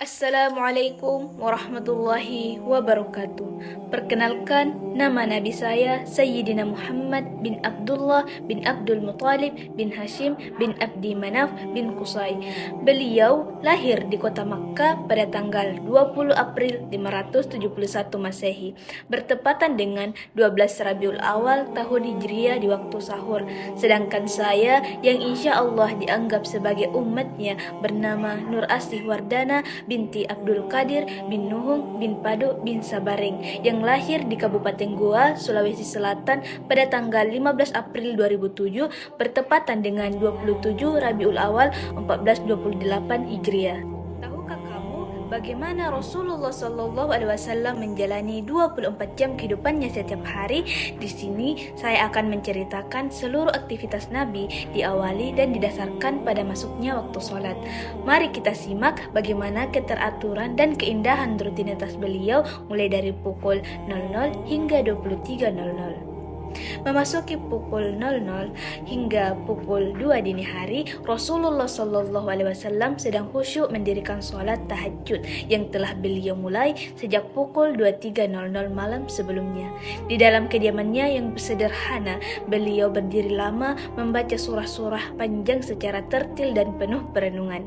Assalamualaikum warahmatullahi wabarakatuh. Perkenalkan, nama Nabi saya Sayyidina Muhammad bin Abdullah bin Abdul Muttalib bin Hashim bin Abdi Manaf bin Qusay. Beliau lahir di kota Makkah pada tanggal 20 April 571 Masehi, bertepatan dengan 12 Rabiul Awal tahun Hijriah di waktu sahur. Sedangkan saya yang insya Allah dianggap sebagai umatnya bernama Nur Asih Wardana binti Abdul Qadir bin Nuhung bin Padu bin Sabaring yang lahir di Kabupaten Goa, Sulawesi Selatan pada tanggal 15 April 2007 bertepatan dengan 27 Rabiul Awal 1428 Hijriah. Tahukah kamu bagaimana Rasulullah SAW menjalani 24 jam kehidupannya setiap hari? Di sini saya akan menceritakan seluruh aktivitas Nabi, diawali dan didasarkan pada masuknya waktu sholat. Mari kita simak bagaimana keteraturan dan keindahan rutinitas beliau mulai dari pukul 00 hingga 23.00. Memasuki pukul 00 hingga pukul 2 dini hari, Rasulullah SAW sedang khusyuk mendirikan sholat tahajud yang telah beliau mulai sejak pukul 23.00 malam sebelumnya. Di dalam kediamannya yang sederhana, beliau berdiri lama membaca surah-surah panjang secara tertil dan penuh perenungan.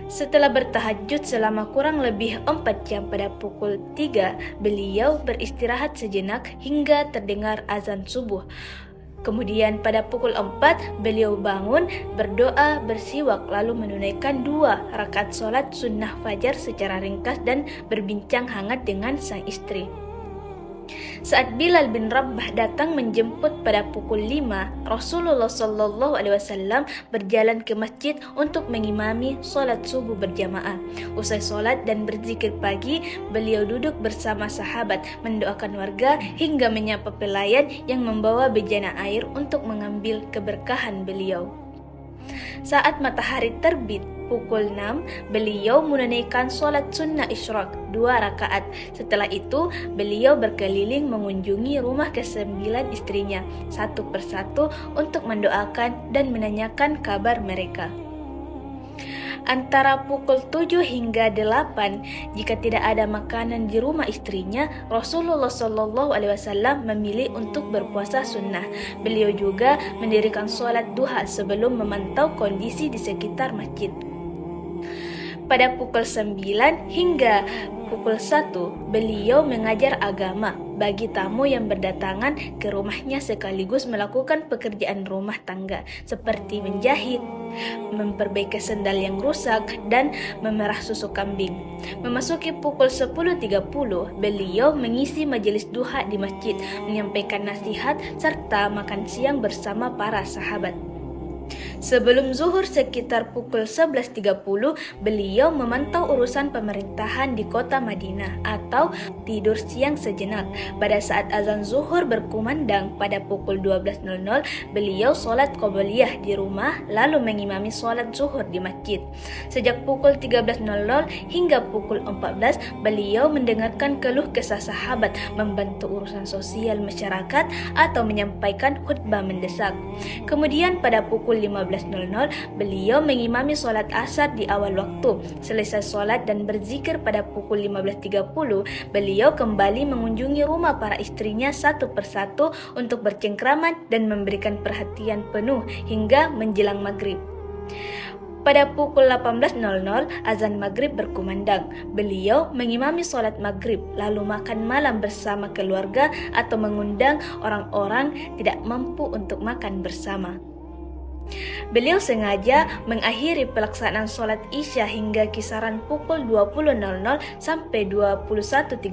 Setelah bertahajud selama kurang lebih 4 jam pada pukul 3, beliau beristirahat sejenak hingga terdengar azan subuh. Kemudian pada pukul 4, beliau bangun, berdoa, bersiwak, lalu menunaikan 2 rakaat sholat sunnah fajar secara ringkas dan berbincang hangat dengan sang istri. Saat Bilal bin Rabah datang menjemput pada pukul 5, Rasulullah SAW berjalan ke masjid untuk mengimami sholat subuh berjamaah. Usai sholat dan berzikir pagi, beliau duduk bersama sahabat, mendoakan warga hingga menyapa pelayan yang membawa bejana air untuk mengambil keberkahan beliau. Saat matahari terbit, pukul 6, beliau menunaikan sholat sunnah isyraq 2 rakaat. Setelah itu, beliau berkeliling mengunjungi rumah ke-9 istrinya, satu persatu untuk mendoakan dan menanyakan kabar mereka. Antara pukul 7 hingga 8, jika tidak ada makanan di rumah istrinya, Rasulullah SAW memilih untuk berpuasa sunnah. Beliau juga mendirikan sholat duha sebelum memantau kondisi di sekitar masjid. Pada pukul 9 hingga pukul 1, beliau mengajar agama bagi tamu yang berdatangan ke rumahnya sekaligus melakukan pekerjaan rumah tangga seperti menjahit, memperbaiki sendal yang rusak, dan memerah susu kambing. Memasuki pukul 10.30, beliau mengisi majelis duha di masjid, menyampaikan nasihat serta makan siang bersama para sahabat. Sebelum zuhur sekitar pukul 11.30, beliau memantau urusan pemerintahan di kota Madinah atau tidur siang sejenak. Pada saat azan zuhur berkumandang pada pukul 12.00, beliau sholat qobliyah di rumah lalu mengimami sholat zuhur di masjid. Sejak pukul 13.00 hingga pukul 14, beliau mendengarkan keluh kesah sahabat, membantu urusan sosial masyarakat atau menyampaikan khutbah mendesak. Kemudian pada pukul 15.00, beliau mengimami sholat asar di awal waktu. Selesai sholat dan berzikir pada pukul 15.30, beliau kembali mengunjungi rumah para istrinya satu persatu untuk bercengkraman dan memberikan perhatian penuh hingga menjelang maghrib. Pada pukul 18.00, azan maghrib berkumandang. Beliau mengimami sholat maghrib, lalu makan malam bersama keluarga atau mengundang orang-orang tidak mampu untuk makan bersama. Beliau sengaja mengakhiri pelaksanaan sholat isya hingga kisaran pukul 20.00 sampai 21.30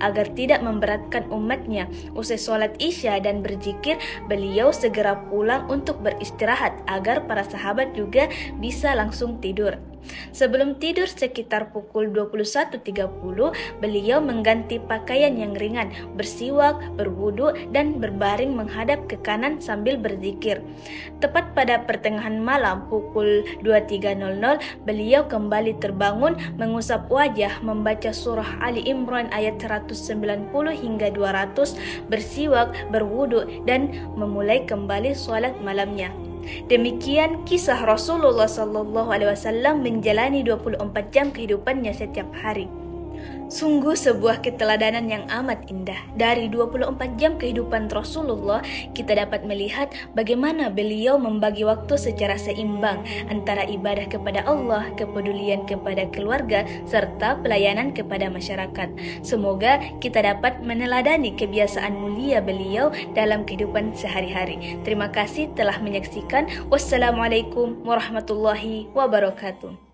agar tidak memberatkan umatnya. Usai sholat isya dan berzikir, beliau segera pulang untuk beristirahat agar para sahabat juga bisa langsung tidur. Sebelum tidur sekitar pukul 21.30, beliau mengganti pakaian yang ringan, bersiwak, berwudu, dan berbaring menghadap ke kanan sambil berzikir. Tepat pada pertengahan malam pukul 23.00, beliau kembali terbangun, mengusap wajah, membaca surah Ali Imran ayat 190 hingga 200, bersiwak, berwudu, dan memulai kembali sholat malamnya. Demikian kisah Rasulullah SAW menjalani 24 jam kehidupannya setiap hari. Sungguh sebuah keteladanan yang amat indah. Dari 24 jam kehidupan Rasulullah, kita dapat melihat bagaimana beliau membagi waktu secara seimbang antara ibadah kepada Allah, kepedulian kepada keluarga, serta pelayanan kepada masyarakat. Semoga kita dapat meneladani kebiasaan mulia beliau dalam kehidupan sehari-hari. Terima kasih telah menyaksikan. Wassalamualaikum warahmatullahi wabarakatuh.